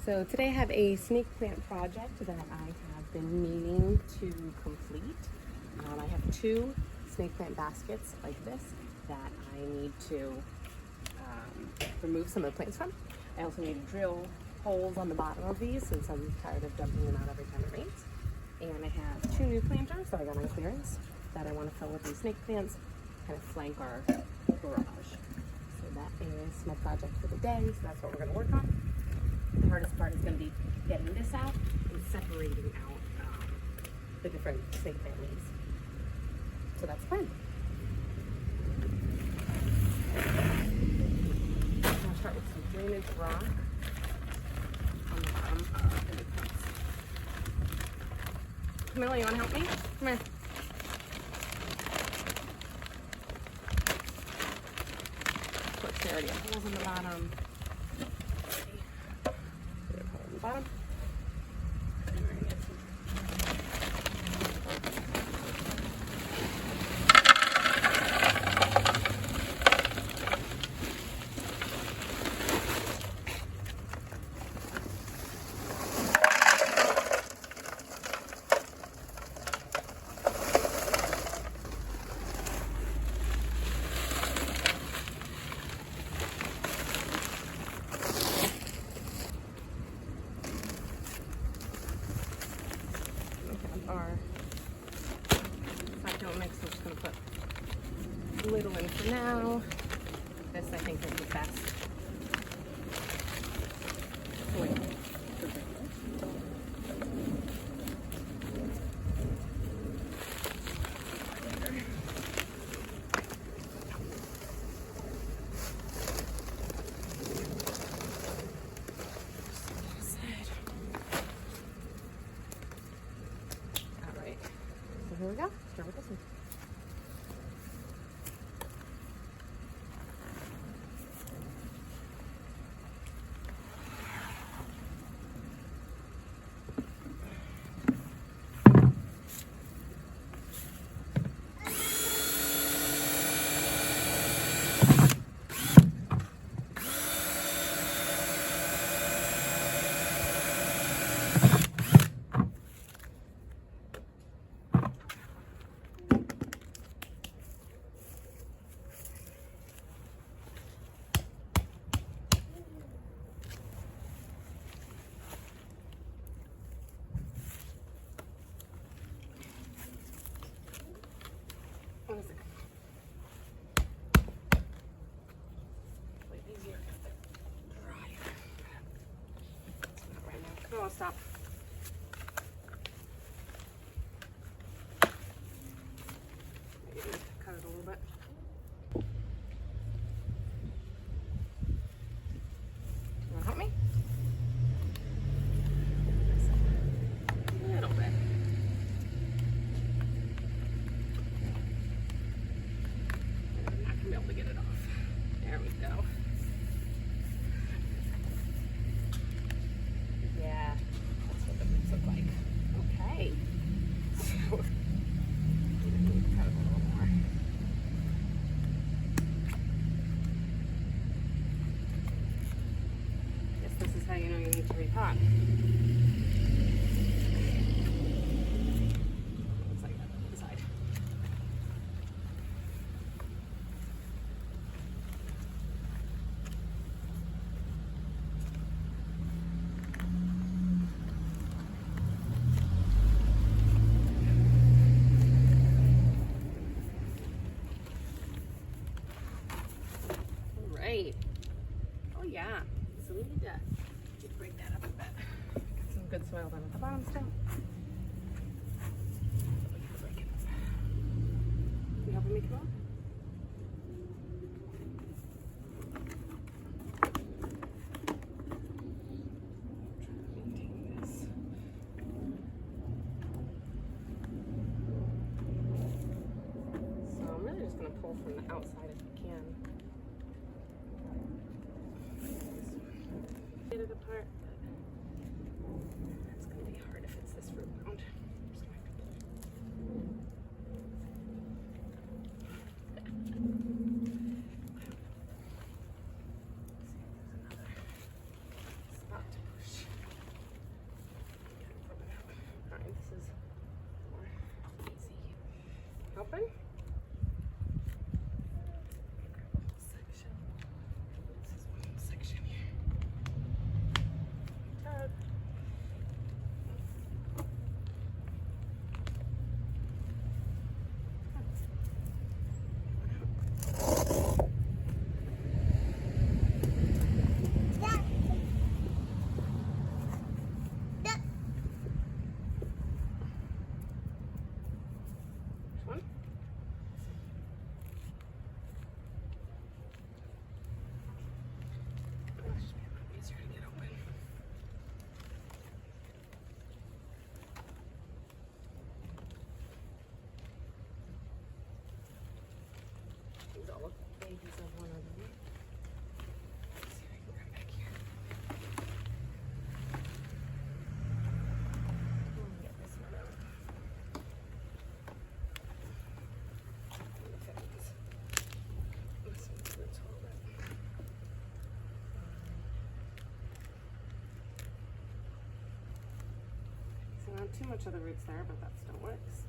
So today I have a snake plant project that I have been meaning to complete. I have 2 snake plant baskets like this that I need to remove some of the plants from. I also need to drill holes on the bottom of these since I'm tired of dumping them out every time it rains. And I have 2 new planters that I got on clearance that I want to fill with these snake plants, kind of flank our garage. So that is my project for the day, so that's what we're going to work on. The hardest part is going to be getting this out and separating out the different snake plant leaves. So that's the plan. I'll start with some drainage rock on the bottom of the plants. Camilla, you want to help me? Come here. Of course, there already have holes on the bottom. Bottom. Mix. I'm just going to put a little in for now. This I think is the best soil for drainage. All right. So here we go. Start with this one. What is it? Way easier if they're drier. Not right now. Come on, stop. Maybe cut it a little bit. You want to help me? A little bit. Be able to get it off. There we go. Yeah, that's what the roots look like. Okay. So, we need to cut it a little more. Guess this is how you know you need to repot. Looks like that on the side. Right. Oh yeah. So we need to break that up a bit. Got some good soil down at the bottom still. Break it. You helping me come on? Maintain this. So I'm really just going to pull from the outside if I can. Get it apart, but it's going to be hard if it's this root mound. I'm just going to have to pull. Spot to push. these all look babies of one of them. Let's see if I can grab back here. Let me get this one out. This one's the toilet. So not too much of the roots there, but that still works.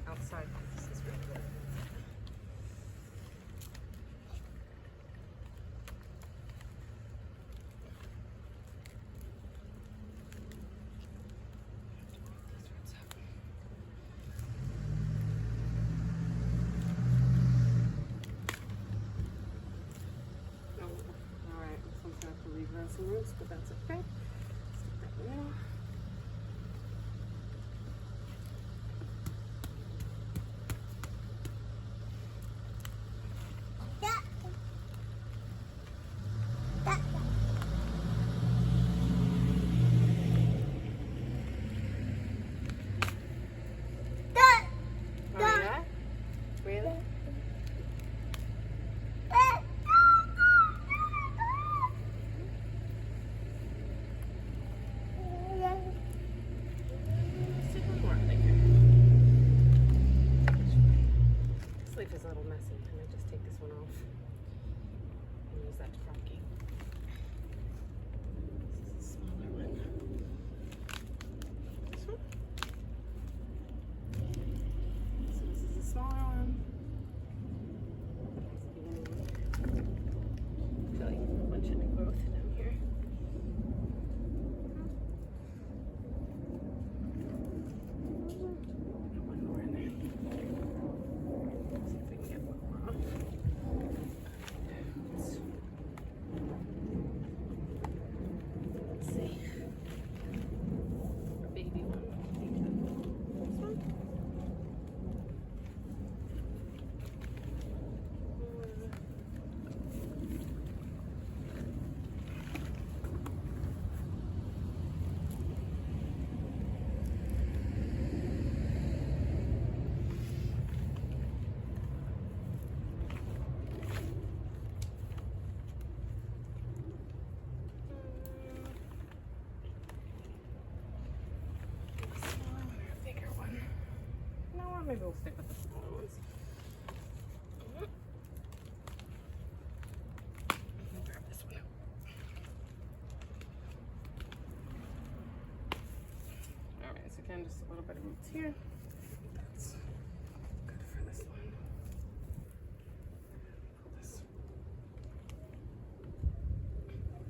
Outside, this is really good. These roots up. Oh, all right. This one's gonna have to regrow some roots, but that's okay. Stick that in there. Really? This leaf is a little messy. I might just take this one off and use that to propagate. This is a smaller one. This one. So this is a smaller one. I feel like a bunch of new growth down here. One more in there. See if we can get one more off. Let's see. A baby one. I think this one. Bigger one. No, maybe we'll stick with the smaller ones. I'll grab this one out. Alright, so again, just a little bit of roots here. That's good for this one. Pull this one leaf off.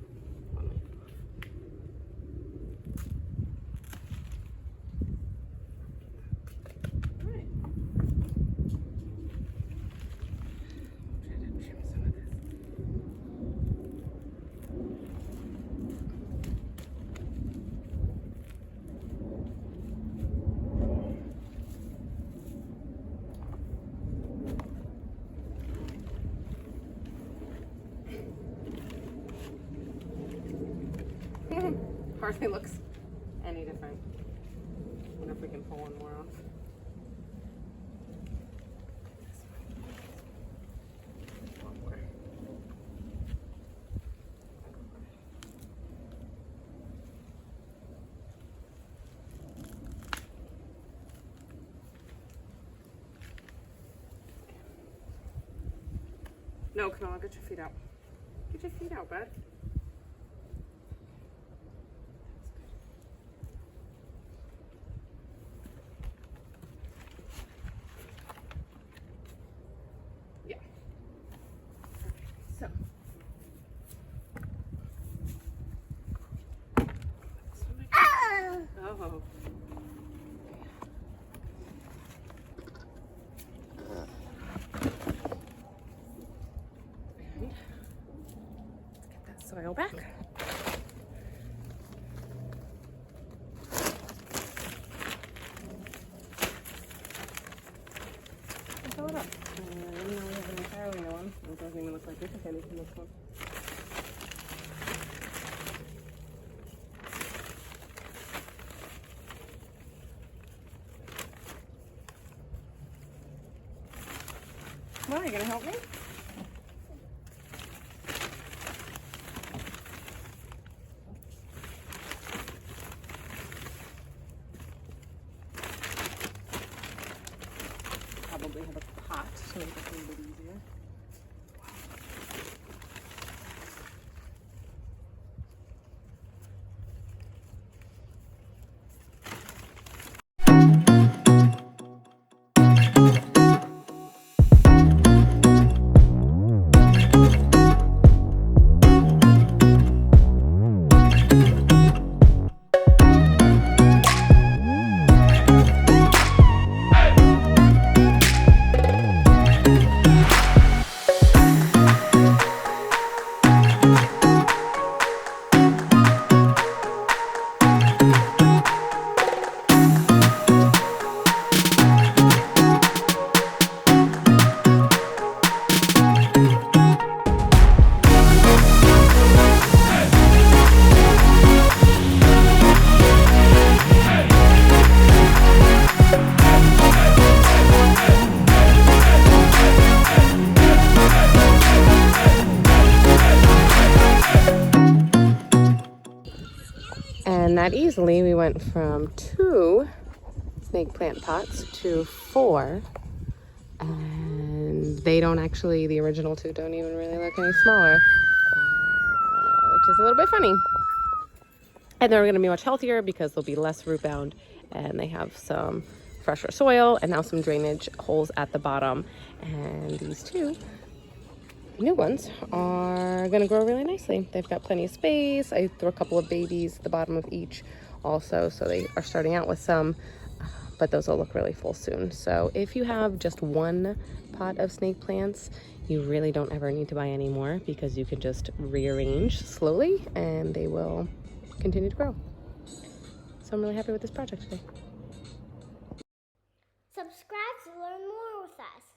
Alright. Try to trim some of this. Hardly looks any different. I wonder if we can pull one more off. One more. No, Camilla, get your feet out. Get your feet out, bud. Yeah. So. Oh. And let's get that soil back. Fill it up. Now we have an entirely new one. It doesn't even look like we took anything this one. you gonna help me? Probably have a pot to make it a little bit easier. And that easily, we went from 2 snake plant pots to 4. And they don't actually, the original 2 don't even really look any smaller, which is a little bit funny. And they're going to be much healthier because they'll be less root bound, and they have some fresher soil and now some drainage holes at the bottom. And these 2 new ones are going to grow really nicely. They've got plenty of space. I threw a couple of babies at the bottom of each also, so they are starting out with some, but those will look really full soon. So if you have just 1 pot of snake plants, you really don't ever need to buy any more, because you can just rearrange slowly and they will continue to grow. So I'm really happy with this project today. Subscribe to learn more with us.